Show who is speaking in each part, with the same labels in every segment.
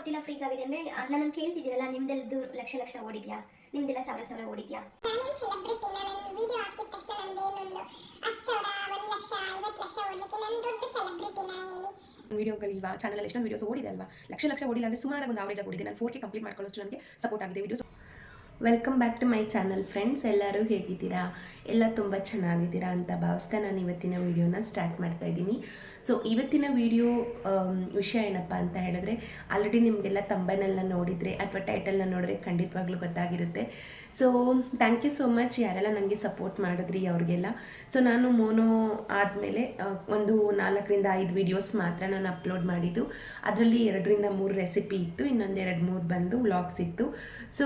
Speaker 1: ಬರ್ತಿಲ್ಲ ಫ್ರೀಜ್ ಆಗಿದೆ ಅಂದರೆ ನನ್ನನ್ನು ಕೇಳ್ತಿದ್ದೀರಲ್ಲ, ನಿಮ್ದೆಲ್ಲದು ಲಕ್ಷ ಲಕ್ಷ ಓಡಿದ್ಯಾ, ನಿಮ್ದೆಲ್ಲ ಸಾವಿರ ಸಾವಿರ ಓಡಿದ್ಯಾ?
Speaker 2: ನಾನೇನು ಸೆಲೆಬ್ರಿಟಿ? ನಾನು ವಿಡಿಯೋ ಹಾಕಿದ ತಕ್ಷಣ ನಂದೇನೊಂದು 10,000 1,00,000 50,00,000 ಓಡಲಿಕ್ಕೆ ನಾನು ದೊಡ್ಡ ಸೆಲೆಬ್ರಿಟಿನಾ ಹೇಳಿ?
Speaker 3: ವಿಡಿಯೋಗಳಿಲ್ವಾ ಚಾನಲ್ ಎಷ್ಟೊಂದು ವಿಡಿಯೋಸ್ ಓಡಿದೆ ಅಲ್ವಾ, ಲಕ್ಷ ಲಕ್ಷ ಓಡಿಲ್ಲ ಅಂದರೆ ಸುಮಾರು ಒಂದು ಆವರೇಜ್ ಓಡಿದೆ. ನಾನು 4K ಕಂಪ್ಲೀಟ್ ಮಾಡ್ಕೊಳ್ಳೋಷ್ಟು ನನಗೆ ಸಪೋರ್ಟ್ ಆಗಿದೆ videos. Welcome back to my channel friends. ಎಲ್ಲರೂ ಹೇಗಿದ್ದೀರಾ? ಎಲ್ಲ ತುಂಬ ಚೆನ್ನಾಗಿದ್ದೀರಾ ಅಂತ ಭಾವಿಸ್ತಾ ನಾನು ಇವತ್ತಿನ ವೀಡಿಯೋನ ಸ್ಟಾರ್ಟ್ ಮಾಡ್ತಾ ಇದ್ದೀನಿ. ಸೊ ಇವತ್ತಿನ ವಿಡಿಯೋ ವಿಷಯ ಏನಪ್ಪ ಅಂತ ಹೇಳಿದ್ರೆ, ಆಲ್ರೆಡಿ ನಿಮಗೆಲ್ಲ ತಂಬೈನಲ್ನ ನೋಡಿದರೆ ಅಥವಾ ಟೈಟಲ್ನ ನೋಡಿದ್ರೆ ಖಂಡಿತವಾಗ್ಲೂ ಗೊತ್ತಾಗಿರುತ್ತೆ. So thank you so much ಯಾರೆಲ್ಲ ನನಗೆ ಸಪೋರ್ಟ್ ಮಾಡಿದ್ರಿ ಅವ್ರಿಗೆಲ್ಲ. ಸೊ ನಾನು ಮೋನೋ ಆದಮೇಲೆ ಒಂದು 4ರಿಂದ 5 ವೀಡಿಯೋಸ್ ಮಾತ್ರ ನಾನು ಅಪ್ಲೋಡ್ ಮಾಡಿದ್ದು. ಅದರಲ್ಲಿ 2ರಿಂದ 3 ರೆಸಿಪಿ ಇತ್ತು, ಇನ್ನೊಂದು 2-3 ಬಂದು ವ್ಲಾಗ್ಸ್ ಇತ್ತು. ಸೊ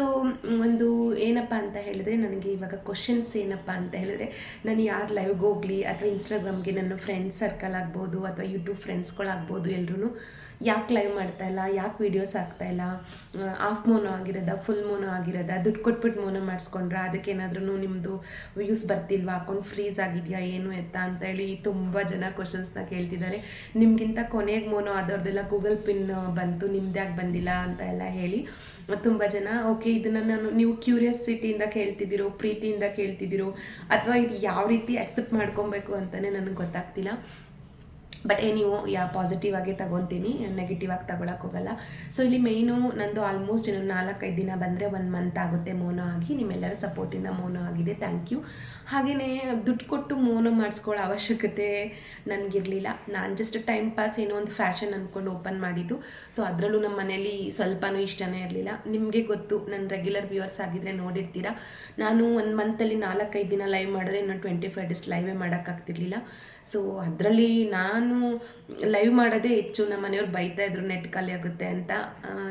Speaker 3: ಒಂದು ಏನಪ್ಪ ಅಂತ ಹೇಳಿದ್ರೆ, ನನಗೆ ಇವಾಗ ಕ್ವಶನ್ಸ್ ಏನಪ್ಪ ಅಂತ ಹೇಳಿದ್ರೆ, ನಾನು ಯಾರು ಲೈವ್ಗೆ ಹೋಗಲಿ ಅಥವಾ ಇನ್ಸ್ಟಾಗ್ರಾಮ್ಗೆ ನನ್ನ ಫ್ರೆಂಡ್ಸ್ ಸರ್ಕಲ್ ಆಗ್ಬೋದು ಅಥವಾ ಯೂಟ್ಯೂಬ್ ಫ್ರೆಂಡ್ಸ್ಗಳಾಗ್ಬೋದು, ಎಲ್ಲರೂ ಯಾಕೆ ಲೈವ್ ಮಾಡ್ತಾಯಿಲ್ಲ, ಯಾಕೆ ವೀಡಿಯೋಸ್ ಆಗ್ತಾಯಿಲ್ಲ, ಆಫ್ ಮೋನೋ ಆಗಿರೋದ ಫುಲ್ ಮೋನೋ ಆಗಿರೋದ, ದುಡ್ಡು ಕೊಟ್ಬಿಟ್ಟು ಮೋನೋ ಮಾಡಿಸ್ಕೊಂಡ್ರೆ ಅದಕ್ಕೇನಾದ್ರೂ ನಿಮ್ಮದು ವ್ಯೂಸ್ ಬರ್ತಿಲ್ವಾ, ಅಕೌಂಟ್ ಫ್ರೀಸ್ ಆಗಿದೆಯಾ ಏನು ಎತ್ತಾ ಅಂತೇಳಿ ತುಂಬ ಜನ ಕ್ವಶನ್ಸ್ನ ಕೇಳ್ತಿದ್ದಾರೆ. ನಿಮಗಿಂತ ಕೊನೆಗೆ ಮೋನೋ ಆದವ್ರದ್ದೆಲ್ಲ ಗೂಗಲ್ ಪಿನ್ ಬಂತು, ನಿಮ್ದು ಯಾಕೆ ಬಂದಿಲ್ಲ ಅಂತ ಎಲ್ಲ ಹೇಳಿ ತುಂಬ ಜನ ಓಕೆ ಇದನ್ನು ನೀವು ಕ್ಯೂರಿಯಾಸಿಟಿಯಿಂದ ಕೇಳ್ತಿದ್ದೀರೋ, ಪ್ರೀತಿಯಿಂದ ಕೇಳ್ತಿದ್ದೀರೋ, ಅಥವಾ ಇದು ಯಾವ ರೀತಿ ಅಕ್ಸೆಪ್ಟ್ ಮಾಡ್ಕೊಬೇಕು ಅಂತಲೇ ನನಗೆ ಗೊತ್ತಾಗ್ತಿಲ್ಲ. ಬಟ್ ನೀವು ಪಾಸಿಟಿವ್ ಆಗೇ ತಗೊತೀನಿ, ನೆಗೆಟಿವ್ ಆಗಿ ತಗೊಳಕ್ಕೆ ಹೋಗಲ್ಲ. ಸೊ ಇಲ್ಲಿ ಮೇಯ್ನು ನಂದು ಆಲ್ಮೋಸ್ಟ್ ಇನ್ನೊಂದು 4-5 ದಿನ ಬಂದರೆ 1 ಮಂತ್ ಆಗುತ್ತೆ ಮೋನೋ ಆಗಿ. ನಿಮ್ಮೆಲ್ಲರ ಸಪೋರ್ಟಿಂದ ಮೋನೋ ಆಗಿದೆ, ಥ್ಯಾಂಕ್ ಯು. ಹಾಗೆಯೇ ದುಡ್ಡು ಕೊಟ್ಟು ಮೋನೋ ಮಾಡಿಸ್ಕೊಳ್ಳೋ ಅವಶ್ಯಕತೆ ನನಗಿರಲಿಲ್ಲ. ನಾನು ಜಸ್ಟ್ ಟೈಮ್ ಪಾಸ್ ಏನೋ ಒಂದು ಫ್ಯಾಷನ್ ಅಂದ್ಕೊಂಡು ಓಪನ್ ಮಾಡಿದ್ದು. ಸೊ ಅದರಲ್ಲೂ ನಮ್ಮ ಮನೇಲಿ ಸ್ವಲ್ಪನೂ ಇಷ್ಟನೇ ಇರಲಿಲ್ಲ. ನಿಮಗೆ ಗೊತ್ತು, ನನ್ನ ರೆಗ್ಯುಲರ್ ವ್ಯೂವರ್ಸ್ ಆಗಿದ್ದರೆ ನೋಡಿರ್ತೀರ, ನಾನು 1 ಮಂತಲ್ಲಿ 4-5 ದಿನ ಲೈವ್ ಮಾಡಿದ್ರೆ ಇನ್ನೊಂದು 25 ಡೇಸ್ ಲೈವೇ ಮಾಡೋಕ್ಕಾಗ್ತಿರ್ಲಿಲ್ಲ. ಸೊ ಅದರಲ್ಲಿ ನಾನು ಲೈವ್ ಮಾಡೋದೇ ಹೆಚ್ಚು. ನಮ್ಮ ಮನೆಯವ್ರು ಬೈತಾಯಿದ್ರು ನೆಟ್ ಖಾಲಿ ಆಗುತ್ತೆ ಅಂತ.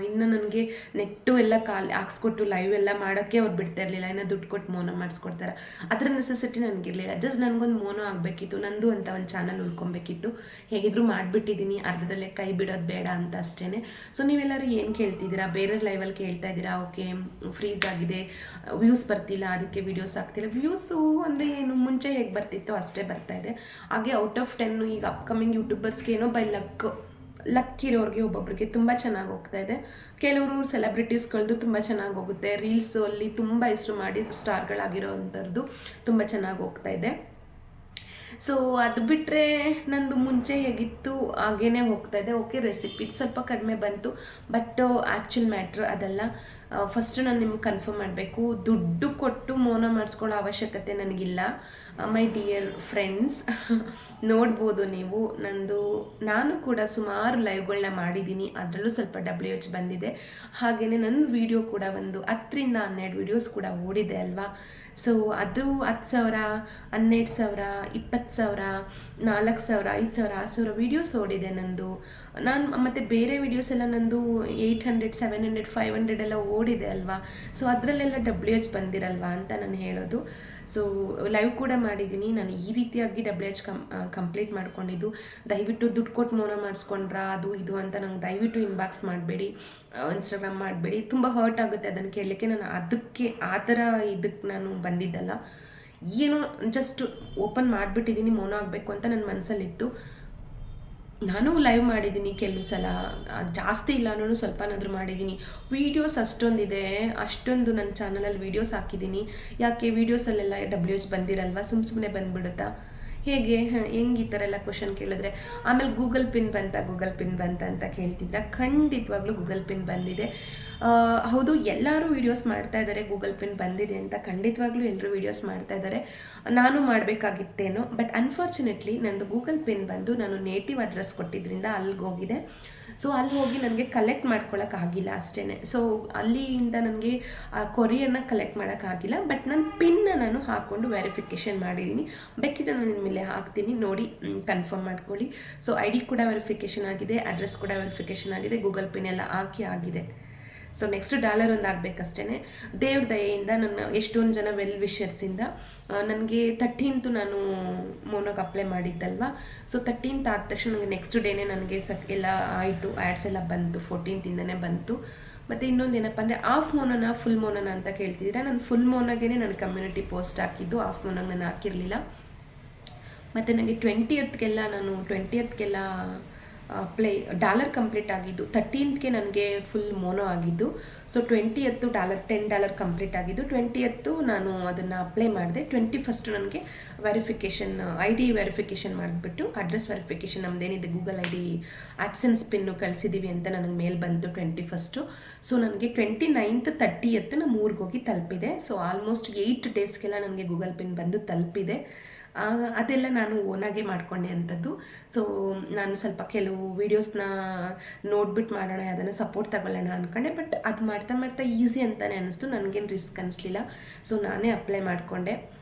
Speaker 3: ಇನ್ನು ನನಗೆ ನೆಟ್ಟು ಎಲ್ಲ ಹಾಕ್ಸ್ಕೊಟ್ಟು ಲೈವ್ ಎಲ್ಲ ಮಾಡೋಕ್ಕೆ ಅವ್ರು ಬಿಡ್ತಾ ಇರಲಿಲ್ಲ. ಇನ್ನು ದುಡ್ಡು ಕೊಟ್ಟು ಮೋನೋ ಮಾಡಿಸ್ಕೊಡ್ತಾರೆ, ಅದರ ನೆಸೆಸಿಟಿ ನನಗಿರಲಿಲ್ಲ. ಜಸ್ಟ್ ನನಗೊಂದು ಮೋನೋ ಆಗಬೇಕಿತ್ತು, ನಂದು ಅಂತ ಒಂದು ಚಾನಲ್ ಉಳ್ಕೊಬೇಕಿತ್ತು. ಹೇಗಿದ್ರು ಮಾಡಿಬಿಟ್ಟಿದ್ದೀನಿ, ಅರ್ಧದಲ್ಲೇ ಕೈ ಬಿಡೋದು ಬೇಡ ಅಂತ ಅಷ್ಟೇ. ಸೊ ನೀವೆಲ್ಲರೂ ಏನು ಕೇಳ್ತಿದ್ದೀರಾ, ಬೇರೆ ಲೈವಲ್ಲಿ ಕೇಳ್ತಾ ಇದ್ದೀರಾ, ಓಕೆ ಫ್ರೀಸ್ ಆಗಿದೆ, ವ್ಯೂಸ್ ಬರ್ತಿಲ್ಲ ಅದಕ್ಕೆ ವೀಡಿಯೋಸ್ ಆಗ್ತಿಲ್ಲ. ವ್ಯೂಸು ಅಂದರೆ ಏನು, ಮುಂಚೆ ಹೇಗೆ ಬರ್ತಿತ್ತೋ ಅಷ್ಟೇ ಬರ್ತಾಯಿದೆ. ಹಾಗೆ ಔಟ್ ಆಫ್ 10 ಈಗ ಅಪ್ಕಮಿಂಗ್ ಯೂಟ್ಯೂಬರ್ಸ್ಗೆ ಏನೋ ಬೈ ಲಕ್ ಇರೋರಿಗೆ ಒಬ್ಬೊಬ್ಬರಿಗೆ ತುಂಬ ಚೆನ್ನಾಗಿ ಹೋಗ್ತಾ ಇದೆ. ಕೆಲವರು ಸೆಲೆಬ್ರಿಟೀಸ್ಗಳದ್ದು ತುಂಬ ಚೆನ್ನಾಗಿ ಹೋಗುತ್ತೆ. ರೀಲ್ಸು ಅಲ್ಲಿ ತುಂಬ ಹೆಸರು ಮಾಡಿ ಸ್ಟಾರ್ಗಳಾಗಿರೋ ಅಂಥದ್ದು ತುಂಬ ಚೆನ್ನಾಗಿ ಹೋಗ್ತಾ ಇದೆ. ಸೊ ಅದು ಬಿಟ್ಟರೆ ನಂದು ಮುಂಚೆ ಹೇಗಿತ್ತು ಹಾಗೇ ಹೋಗ್ತಾ ಇದೆ. ಓಕೆ ರೆಸಿಪಿ ಸ್ವಲ್ಪ ಕಡಿಮೆ ಬಂತು, ಬಟ್ ಆ್ಯಕ್ಚುಲ್ ಮ್ಯಾಟ್ರ್ ಅದಲ್ಲ. ಫಸ್ಟು ನಾನು ನಿಮ್ಗೆ ಕನ್ಫರ್ಮ್ ಮಾಡಬೇಕು, ದುಡ್ಡು ಕೊಟ್ಟು ಮೋನೋ ಮಾಡಿಸ್ಕೊಳ್ಳೋ ಅವಶ್ಯಕತೆ ನನಗಿಲ್ಲ. ಮೈ ಡಿಯರ್ ಫ್ರೆಂಡ್ಸ್, ನೋಡ್ಬೋದು ನೀವು ನಾನು ಕೂಡ ಸುಮಾರು ಲೈವ್ಗಳನ್ನ ಮಾಡಿದ್ದೀನಿ, ಅದರಲ್ಲೂ ಸ್ವಲ್ಪ WH ಬಂದಿದೆ. ಹಾಗೆಯೇ ನನ್ನ ವೀಡಿಯೋ ಕೂಡ ಒಂದು 10ರಿಂದ 12 ವೀಡಿಯೋಸ್ ಕೂಡ ಓಡಿದೆ ಅಲ್ವಾ. ಸೊ ಅದು 10,000 12,000 20,000 4,000 5,000 6,000 ವೀಡಿಯೋಸ್ ಓಡಿದೆ ನಂದು. ನಾನು ಮತ್ತು ಬೇರೆ ವೀಡಿಯೋಸ್ ಎಲ್ಲ ನಂದು 800 700 500 ಎಲ್ಲ ಓಡಿದೆ ಅಲ್ವಾ. ಸೊ ಅದರಲ್ಲೆಲ್ಲ WH ಬಂದಿರಲ್ವಾ ಅಂತ ನಾನು ಹೇಳೋದು. ಸೊ ಲೈವ್ ಕೂಡ ಮಾಡಿದ್ದೀನಿ. ನಾನು ಈ ರೀತಿಯಾಗಿ WH ಕಂಪ್ಲೀಟ್ ಮಾಡ್ಕೊಂಡಿದ್ದು. ದಯವಿಟ್ಟು ದುಡ್ಡು ಕೊಟ್ಟು ಮೋನೋ ಮಾಡಿಸ್ಕೊಂಡ್ರಾ ಅದು ಇದು ಅಂತ ನಂಗೆ ದಯವಿಟ್ಟು ಇನ್ಬಾಕ್ಸ್ ಮಾಡಬೇಡಿ, ಇನ್ಸ್ಟಾಗ್ರಾಮ್ ಮಾಡಬೇಡಿ. ತುಂಬ ಹರ್ಟ್ ಆಗುತ್ತೆ ಅದನ್ನು ಕೇಳಲಿಕ್ಕೆ. ನಾನು ಅದಕ್ಕೆ ಆ ಥರ ಇದಕ್ಕೆ ನಾನು ಬಂದಿದ್ದಲ್ಲ. ಏನೋ ಜಸ್ಟ್ ಓಪನ್ ಮಾಡಿಬಿಟ್ಟಿದ್ದೀನಿ, ಮೋನೋ ಆಗಬೇಕು ಅಂತ ನನ್ನ ಮನಸ್ಸಲ್ಲಿತ್ತು. ನಾನು ಲೈವ್ ಮಾಡಿದ್ದೀನಿ ಕೆಲವು ಸಲ, ಜಾಸ್ತಿ ಇಲ್ಲ ಅನ್ನೋ ಸ್ವಲ್ಪನಾದರೂ ಮಾಡಿದ್ದೀನಿ. ವೀಡಿಯೋಸ್ ಅಷ್ಟೊಂದಿದೆ, ಅಷ್ಟೊಂದು ನನ್ನ ಚಾನಲಲ್ಲಿ ವೀಡಿಯೋಸ್ ಹಾಕಿದ್ದೀನಿ. ಯಾಕೆ ವೀಡಿಯೋಸಲ್ಲೆಲ್ಲ WH ಬಂದಿರಲ್ವಾ, ಸುಮ್ಮನೆ ಬಂದುಬಿಡುತ್ತಾ, ಹೇಗೆ ಹೆಂಗೆ ಈ ಥರ ಎಲ್ಲ ಕ್ವಶನ್ ಕೇಳಿದ್ರೆ. ಆಮೇಲೆ ಗೂಗಲ್ ಪಿನ್ ಬಂತ ಅಂತ ಕೇಳ್ತಿದ್ರೆ, ಖಂಡಿತವಾಗ್ಲೂ ಗೂಗಲ್ ಪಿನ್ ಬಂದಿದೆ. ಹೌದು, ಎಲ್ಲರೂ ವೀಡಿಯೋಸ್ ಮಾಡ್ತಾ ಇದ್ದಾರೆ, ಗೂಗಲ್ ಪಿನ್ ಬಂದಿದೆ ಅಂತ ಖಂಡಿತವಾಗ್ಲೂ ಎಲ್ಲರೂ ವೀಡಿಯೋಸ್ ಮಾಡ್ತಾ ಇದ್ದಾರೆ. ನಾನು ಮಾಡಬೇಕಾಗಿತ್ತೇನೋ, ಬಟ್ ಅನ್ಫಾರ್ಚುನೇಟ್ಲಿ ನಂದು ಗೂಗಲ್ ಪಿನ್ ಬಂದು ನಾನು ನೇಟಿವ್ ಅಡ್ರೆಸ್ ಕೊಟ್ಟಿದ್ದರಿಂದ ಅಲ್ಲಿಗೆ ಹೋಗಿದೆ. ಸೊ ಅಲ್ಲಿ ಹೋಗಿ ನನಗೆ ಕಲೆಕ್ಟ್ ಮಾಡ್ಕೊಳ್ಳೋಕ್ಕಾಗಿಲ್ಲ ಅಷ್ಟೇ. ಸೊ ಅಲ್ಲಿಂದ ನನಗೆ ಆ ಕೊರಿಯನ್ನು ಕಲೆಕ್ಟ್ ಮಾಡೋಕ್ಕಾಗಿಲ್ಲ. ಬಟ್ ನನ್ನ ಪಿನ್ನ ನಾನು ಹಾಕ್ಕೊಂಡು ವೆರಿಫಿಕೇಷನ್ ಮಾಡಿದ್ದೀನಿ. ಬೇಕಿದ್ರೆ ನಾನು ಇನ್ಮೇಲೆ ಹಾಕ್ತೀನಿ, ನೋಡಿ ಕನ್ಫರ್ಮ್ ಮಾಡ್ಕೊಳ್ಳಿ. ಸೊ ID ಕೂಡ ವೆರಿಫಿಕೇಷನ್ ಆಗಿದೆ, ಅಡ್ರೆಸ್ ಕೂಡ ವೆರಿಫಿಕೇಷನ್ ಆಗಿದೆ, ಗೂಗಲ್ ಪಿನ್ ಎಲ್ಲ ಹಾಕಿ ಆಗಿದೆ. ಸೊ ನೆಕ್ಸ್ಟ್ $1 ಒಂದು ಆಗಬೇಕಷ್ಟೇ. ದೇವ್ರ ದಯೆಯಿಂದ ನನ್ನ ಎಷ್ಟೊಂದು ಜನ ವೆಲ್ ವಿಷರ್ಸಿಂದ ನನಗೆ 13th ನಾನು ಮೋನೋಗೆ ಅಪ್ಲೈ ಮಾಡಿದ್ದಲ್ವ. ಸೊ 13th ಆದ ತಕ್ಷಣ ನನಗೆ ನೆಕ್ಸ್ಟ್ ಡೇನೇ ನನಗೆ ಎಲ್ಲ ಆಯಿತು, ಆ್ಯಡ್ಸ್ ಎಲ್ಲ ಬಂತು, 14th ಬಂತು. ಮತ್ತು ಇನ್ನೊಂದು ಏನಪ್ಪ ಅಂದರೆ, ಆಫ್ ಮೋನೋನ ಫುಲ್ ಮೋನೋನ ಅಂತ ಕೇಳ್ತಿದ್ದೀರಾ. ನಾನು ಫುಲ್ ಮೋನೋಗೆ ನಾನು ಕಮ್ಯುನಿಟಿ ಪೋಸ್ಟ್ ಹಾಕಿದ್ದು, ಆಫ್ ಮೋನೋಗೆ ನಾನು ಹಾಕಿರಲಿಲ್ಲ. ಮತ್ತು ನನಗೆ 20th ಡಾಲರ್ ಕಂಪ್ಲೀಟ್ ಆಗಿದ್ದು. 13ಗೆ ನನಗೆ ಫುಲ್ ಮೋನೋ ಆಗಿದ್ದು. ಸೊ $10 ಕಂಪ್ಲೀಟ್ ಆಗಿದ್ದು. 20th ನಾನು ಅದನ್ನು ಅಪ್ಲೈ ಮಾಡಿದೆ. 21st ನನಗೆ ವೆರಿಫಿಕೇಷನ್ ID ವೆರಿಫಿಕೇಷನ್ ಮಾಡಿಬಿಟ್ಟು ಅಡ್ರೆಸ್ ವೆರಿಫಿಕೇಷನ್ ನಮ್ಮದೇನಿದೆ ಗೂಗಲ್ ID ಆಕ್ಸೆನ್ಸ್ ಪಿನ್ನು ಕಳಿಸಿದ್ದೀವಿ ಅಂತ ನನಗೆ ಮೇಲ್ ಬಂತು 21st. ಸೊ ನನಗೆ 29th 30th ನಮ್ಮ ಊರಿಗೆ ಹೋಗಿ ತಲುಪಿದೆ. ಸೊ ಆಲ್ಮೋಸ್ಟ್ 8 ಡೇಸ್ಗೆಲ್ಲ ನನಗೆ ಗೂಗಲ್ ಪಿನ್ ಬಂದು ತಲುಪಿದೆ. ಅದೆಲ್ಲ ನಾನು ಓನಾಗೆ ಮಾಡ್ಕೊಂಡೆ ಅಂಥದ್ದು. ಸೊ ನಾನು ಸ್ವಲ್ಪ ಕೆಲವು ವೀಡಿಯೋಸ್ನ ನೋಡ್ಬಿಟ್ಟು ಮಾಡೋಣ, ಅದನ್ನು ಸಪೋರ್ಟ್ ತಗೊಳ್ಳೋಣ ಅಂದ್ಕೊಂಡೆ. ಬಟ್ ಅದು ಮಾಡ್ತಾ ಈಸಿ ಅಂತಲೇ ಅನ್ನಿಸ್ತು, ನನಗೇನು ರಿಸ್ಕ್ ಅನ್ನಿಸ್ಲಿಲ್ಲ. ಸೊ ನಾನೇ ಅಪ್ಲೈ ಮಾಡಿಕೊಂಡೆ.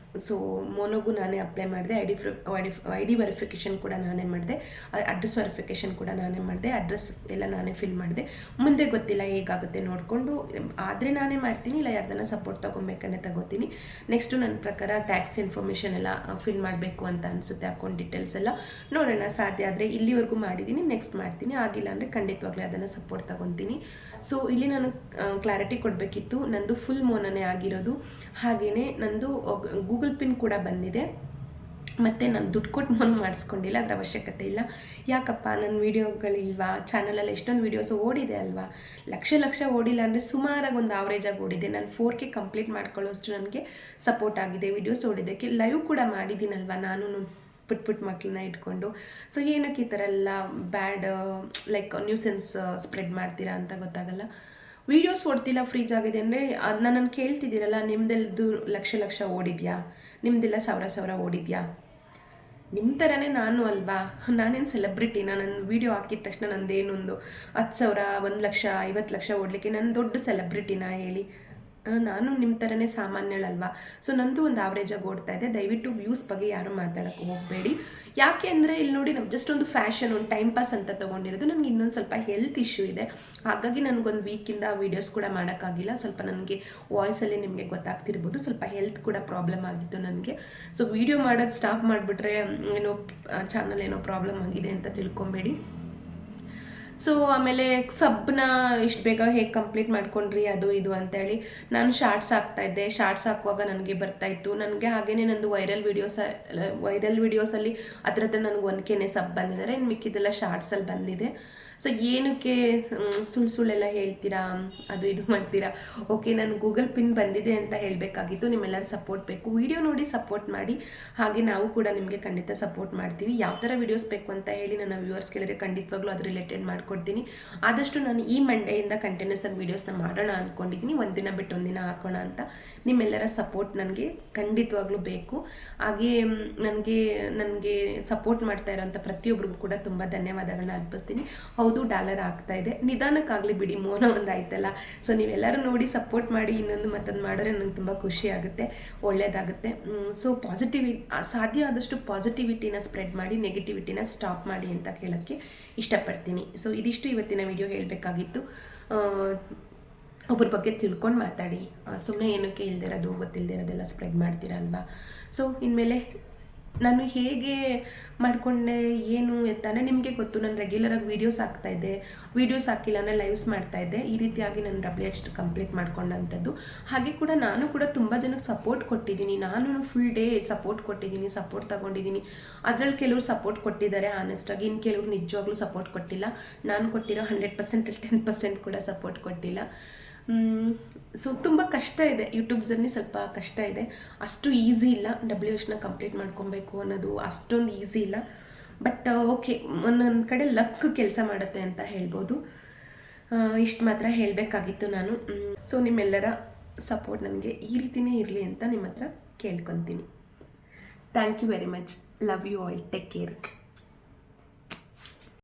Speaker 3: ಸೊ ಮೋನೋಗೂ ನಾನೇ ಅಪ್ಲೈ ಮಾಡಿದೆ. ID ವೆರಿಫಿಕೇಷನ್ ಕೂಡ ನಾನೇ ಮಾಡಿದೆ. ಅಡ್ರೆಸ್ ವೆರಿಫಿಕೇಷನ್ ಕೂಡ ನಾನೇ ಮಾಡಿದೆ. ಅಡ್ರೆಸ್ ಎಲ್ಲ ನಾನೇ ಫಿಲ್ ಮಾಡಿದೆ. ಮುಂದೆ ಗೊತ್ತಿಲ್ಲ ಹೇಗಾಗುತ್ತೆ ನೋಡಿಕೊಂಡು, ಆದರೆ ನಾನೇ ಮಾಡ್ತೀನಿ, ಇಲ್ಲ ಅದನ್ನು ಸಪೋರ್ಟ್ ತೊಗೊಬೇಕನ್ನೇ ತಗೋತೀನಿ. ನೆಕ್ಸ್ಟು ನನ್ನ ಪ್ರಕಾರ ಟ್ಯಾಕ್ಸ್ ಇನ್ಫಾರ್ಮೇಷನ್ ಎಲ್ಲ ಫಿಲ್ ಮಾಡಬೇಕು ಅಂತ ಅನಿಸುತ್ತೆ. ಅಕೌಂಟ್ ಡೀಟೇಲ್ಸ್ ಎಲ್ಲ ನೋಡೋಣ, ಸಾಧ್ಯ ಆದರೆ ಇಲ್ಲಿವರೆಗೂ ಮಾಡಿದ್ದೀನಿ, ನೆಕ್ಸ್ಟ್ ಮಾಡ್ತೀನಿ. ಆಗಿಲ್ಲ ಅಂದರೆ ಖಂಡಿತವಾಗ್ಲೂ ಅದನ್ನು ಸಪೋರ್ಟ್ ತೊಗೊತೀನಿ. ಸೊ ಇಲ್ಲಿ ನಾನು ಕ್ಲಾರಿಟಿ ಕೊಡಬೇಕಿತ್ತು, ನಂದು ಫುಲ್ ಮೋನನೇ ಆಗಿರೋದು. ಹಾಗೆಯೇ ನಂದು ಗೂಗಲ್ ಪಿನ್ ಕೂಡ ಬಂದಿದೆ. ಮತ್ತು ನಾನು ದುಡ್ಡು ಕೊಟ್ಟು ಮೋನ ಮಾಡಿಸ್ಕೊಂಡಿಲ್ಲ, ಅದರ ಅವಶ್ಯಕತೆ ಇಲ್ಲ. ಯಾಕಪ್ಪ, ನನ್ನ ವೀಡಿಯೋಗಳಿಲ್ವಾ ಚಾನಲಲ್ಲಿ? ಎಷ್ಟೊಂದು ವೀಡಿಯೋಸ್ ಓಡಿದೆ ಅಲ್ವಾ, ಲಕ್ಷ ಓಡಿಲ್ಲ ಅಂದರೆ ಸುಮಾರಾಗಿ ಒಂದು ಆವ್ರೇಜಾಗಿ ಓಡಿದೆ. ನಾನು 4K ಕಂಪ್ಲೀಟ್ ಮಾಡ್ಕೊಳ್ಳೋಷ್ಟು ನನಗೆ ಸಪೋರ್ಟ್ ಆಗಿದೆ. ವೀಡಿಯೋಸ್ ಓಡಿದ್ದಕ್ಕೆ ಲೈವ್ ಕೂಡ ಮಾಡಿದ್ದೀನಲ್ವ ನಾನು ಪುಟ್ ಮಕ್ಕಳನ್ನ ಇಟ್ಕೊಂಡು. ಸೊ ಏನಕ್ಕೆ ಈ ಥರ ಎಲ್ಲ ಬ್ಯಾಡ್ ಲೈಕ್ ನ್ಯೂಸೆನ್ಸ್ ಸ್ಪ್ರೆಡ್ ಮಾಡ್ತೀರಾ ಅಂತ ಗೊತ್ತಾಗಲ್ಲ. ವೀಡಿಯೋಸ್ ಓಡ್ತಿಲ್ಲ, ಫ್ರೀಜ್ ಆಗಿದೆ ಅಂದರೆ ನನ್ನನ್ನು ಕೇಳ್ತಿದ್ದೀರಲ್ಲ, ನಿಮ್ಮದೆಲ್ಲದು ಲಕ್ಷ ಓಡಿದೆಯಾ, ನಿಮ್ಮದೆಲ್ಲ ಸಾವಿರ ಓಡಿದೆಯಾ? ನಿಮ್ಮ ಥರನೇ ನಾನು ಅಲ್ವಾ, ನಾನೇನು ಸೆಲೆಬ್ರಿಟಿನ? ನನ್ನ ವೀಡಿಯೋ ಹಾಕಿದ ತಕ್ಷಣ ನಂದೇನೊಂದು 10,000 1,00,000 50,00,000 ಓಡಲಿಕ್ಕೆ ನಾನು ದೊಡ್ಡ ಸೆಲೆಬ್ರಿಟಿನ ಹೇಳಿ? ನಾನು ನಿಮ್ಮ ಥರನೇ ಸಾಮಾನ್ಯಳಲ್ವಾ. ಸೊ ನಂದು ಒಂದು ಆವ್ರೇಜಾಗಿ ಓಡ್ತಾ ಇದೆ. ದಯವಿಟ್ಟು ವ್ಯೂಸ್ ಬಗ್ಗೆ ಯಾರು ಮಾತಾಡೋಕ್ಕೆ ಹೋಗಬೇಡಿ. ಯಾಕೆ ಅಂದರೆ ಇಲ್ಲಿ ನೋಡಿ, ನಾವು ಜಸ್ಟ್ ಒಂದು ಫ್ಯಾಷನ್, ಒಂದು ಟೈಮ್ ಪಾಸ್ ಅಂತ ತೊಗೊಂಡಿರೋದು. ನನಗೆ ಇನ್ನೊಂದು ಸ್ವಲ್ಪ ಹೆಲ್ತ್ ಇಶ್ಯೂ ಇದೆ, ಹಾಗಾಗಿ ನನಗೊಂದು ವೀಕಿಂದ ವೀಡಿಯೋಸ್ ಕೂಡ ಮಾಡೋಕ್ಕಾಗಿಲ್ಲ. ಸ್ವಲ್ಪ ನನಗೆ ವಾಯ್ಸಲ್ಲಿ ನಿಮಗೆ ಗೊತ್ತಾಗ್ತಿರ್ಬೋದು, ಸ್ವಲ್ಪ ಹೆಲ್ತ್ ಕೂಡ ಪ್ರಾಬ್ಲಮ್ ಆಗಿತ್ತು ನನಗೆ. ಸೊ ವೀಡಿಯೋ ಮಾಡೋದು ಸ್ಟಾಪ್ ಮಾಡಿಬಿಟ್ರೆ ಏನೋ ಚಾನಲ್ ಏನೋ ಪ್ರಾಬ್ಲಮ್ ಆಗಿದೆ ಅಂತ ತಿಳ್ಕೊಬೇಡಿ. ಸೊ ಆಮೇಲೆ ಸಬ್ನ ಇಷ್ಟು ಬೇಗ ಹೇಗೆ ಕಂಪ್ಲೀಟ್ ಮಾಡ್ಕೊಂಡ್ರಿ ಅದು ಇದು ಅಂತೇಳಿ ನಾನು ಶಾರ್ಟ್ಸ್ ಹಾಕ್ತಾಯಿದ್ದೆ. ಶಾರ್ಟ್ಸ್ ಹಾಕುವಾಗ ನನಗೆ ಬರ್ತಾಯಿತ್ತು. ನನಗೆ ಹಾಗೇನೆ ನಂದು ವೈರಲ್ ವೀಡಿಯೋಸಲ್ಲಿ ಅದರದ್ದು ನನಗೆ 1K ಸಬ್ ಬಂದಿದ್ದಾರೆ. ಇನ್ನು ಮಿಕ್ಕಿದೆಲ್ಲ ಶಾರ್ಟ್ಸಲ್ಲಿ ಬಂದಿದೆ. ಸೊ ಏನಕ್ಕೆ ಸುಳ್ಳೆಲ್ಲ ಹೇಳ್ತೀರಾ, ಅದು ಇದು ಮಾಡ್ತೀರಾ? ಓಕೆ, ನಾನು ಗೂಗಲ್ ಪಿನ್ ಬಂದಿದೆ ಅಂತ ಹೇಳಬೇಕಾಗಿತ್ತು. ನಿಮ್ಮೆಲ್ಲರ ಸಪೋರ್ಟ್ ಬೇಕು. ವಿಡಿಯೋ ನೋಡಿ ಸಪೋರ್ಟ್ ಮಾಡಿ. ಹಾಗೆ ನಾವು ಕೂಡ ನಿಮಗೆ ಖಂಡಿತ ಸಪೋರ್ಟ್ ಮಾಡ್ತೀವಿ. ಯಾವ ಥರ ವೀಡಿಯೋಸ್ ಬೇಕು ಅಂತ ಹೇಳಿ ನನ್ನ ವ್ಯೂವರ್ಸ್ ಕೇಳಿದ್ರೆ ಖಂಡಿತವಾಗ್ಲೂ ಅದು ರಿಲೇಟೆಡ್ ಮಾಡ್ಕೊಡ್ತೀನಿ. ಆದಷ್ಟು ನಾನು ಈ ಮಂಡೆಯಿಂದ ಕಂಟಿನ್ಯೂಸ್ ಆಗಿ ವೀಡಿಯೋಸ್ನ ಮಾಡೋಣ ಅಂದ್ಕೊಂಡಿದ್ದೀನಿ. ಒಂದಿನ ಬಿಟ್ಟು ಒಂದಿನ ಹಾಕೋಣ ಅಂತ. ನಿಮ್ಮೆಲ್ಲರ ಸಪೋರ್ಟ್ ನನಗೆ ಖಂಡಿತವಾಗ್ಲೂ ಬೇಕು. ಹಾಗೆ ನನಗೆ ಸಪೋರ್ಟ್ ಮಾಡ್ತಾ ಇರೋಂಥ ಪ್ರತಿಯೊಬ್ಬರಿಗೂ ಕೂಡ ತುಂಬ ಧನ್ಯವಾದಗಳನ್ನ ಅರ್ಪಿಸ್ತೀನಿ. ಹೌದು, ಡಾಲರ್ ಆಗ್ತಾ ಇದೆ, ನಿಧಾನಕ್ಕಾಗಲಿ ಬಿಡಿ, ಮೋನ ಒಂದು ಆಯ್ತಲ್ಲ. ಸೊ ನೀವೆಲ್ಲರೂ ನೋಡಿ ಸಪೋರ್ಟ್ ಮಾಡಿ. ಇನ್ನೊಂದು ಮತ್ತೊಂದು ಮಾಡಿದ್ರೆ ನನಗೆ ತುಂಬ ಖುಷಿ ಆಗುತ್ತೆ, ಒಳ್ಳೆಯದಾಗುತ್ತೆ. ಸೊ ಸಾಧ್ಯ ಆದಷ್ಟು ಪಾಸಿಟಿವಿಟಿನ ಸ್ಪ್ರೆಡ್ ಮಾಡಿ, ನೆಗೆಟಿವಿಟಿನ ಸ್ಟಾಪ್ ಮಾಡಿ ಅಂತ ಹೇಳೋಕ್ಕೆ ಇಷ್ಟಪಡ್ತೀನಿ. ಸೊ ಇದಿಷ್ಟು ಇವತ್ತಿನ ವಿಡಿಯೋ ಹೇಳಬೇಕಾಗಿತ್ತು. ಒಬ್ಬರ ಬಗ್ಗೆ ತಿಳ್ಕೊಂಡು ಮಾತಾಡಿ, ಸುಮ್ಮನೆ ಏನಕ್ಕೆ ಇಲ್ದಿರೋದು ಗೊತ್ತಿಲ್ಲದಿರೋದೆಲ್ಲ ಸ್ಪ್ರೆಡ್ ಮಾಡ್ತೀರಾ ಅಲ್ವಾ. ಸೊ ಇನ್ಮೇಲೆ ನಾನು ಹೇಗೆ ಮಾಡಿಕೊಂಡೆ ಏನು ಎತ್ತಾನೆ ನಿಮಗೆ ಗೊತ್ತು. ನಾನು ರೆಗ್ಯುಲರಾಗಿ ವೀಡಿಯೋಸ್ ಹಾಕ್ತಾಯಿದ್ದೆ, ವೀಡಿಯೋಸ್ ಹಾಕಿಲ್ಲ ಅಂದರೆ ಲೈವ್ಸ್ ಮಾಡ್ತಾಯಿದ್ದೆ. ಈ ರೀತಿಯಾಗಿ ನಾನು WH ಕಂಪ್ಲೀಟ್ ಮಾಡ್ಕೊಂಡಂಥದ್ದು. ಹಾಗೆ ಕೂಡ ನಾನು ಕೂಡ ತುಂಬ ಜನಕ್ಕೆ ಸಪೋರ್ಟ್ ಕೊಟ್ಟಿದ್ದೀನಿ. ನಾನು ಫುಲ್ ಡೇ ಸಪೋರ್ಟ್ ಕೊಟ್ಟಿದ್ದೀನಿ, ಸಪೋರ್ಟ್ ತೊಗೊಂಡಿದ್ದೀನಿ. ಅದರಲ್ಲಿ ಕೆಲವರು ಸಪೋರ್ಟ್ ಕೊಟ್ಟಿದ್ದಾರೆ ಆನೆಸ್ಟಾಗಿ, ಇನ್ನು ಕೆಲವರು ನಿಜವಾಗ್ಲೂ ಸಪೋರ್ಟ್ ಕೊಟ್ಟಿಲ್ಲ. ನಾನು ಕೊಟ್ಟಿರೋ 100% 10% ಕೂಡ ಸಪೋರ್ಟ್ ಕೊಟ್ಟಿಲ್ಲ. ಸೊ ತುಂಬ ಕಷ್ಟ ಇದೆ, ಯೂಟ್ಯೂಬ್ ಜರ್ನಿ ಸ್ವಲ್ಪ ಕಷ್ಟ ಇದೆ. ಅಷ್ಟು ಈಸಿ ಇಲ್ಲ. WHನ ಕಂಪ್ಲೀಟ್ ಮಾಡ್ಕೊಬೇಕು ಅನ್ನೋದು ಅಷ್ಟೊಂದು ಈಸಿ ಇಲ್ಲ. ಬಟ್ ಓಕೆ, ಒಂದೊಂದು ಕಡೆ ಲಕ್ ಕೆಲಸ ಮಾಡುತ್ತೆ ಅಂತ ಹೇಳ್ಬೋದು. ಇಷ್ಟು ಮಾತ್ರ ಹೇಳಬೇಕಾಗಿತ್ತು ನಾನು. ಸೊ ನಿಮ್ಮೆಲ್ಲರ ಸಪೋರ್ಟ್ ನನಗೆ ಈ ರೀತಿಯೇ ಇರಲಿ ಅಂತ ನಿಮ್ಮ ಹತ್ರ ಕೇಳ್ಕೊತೀನಿ. Thank you very much. Love you all. Take care.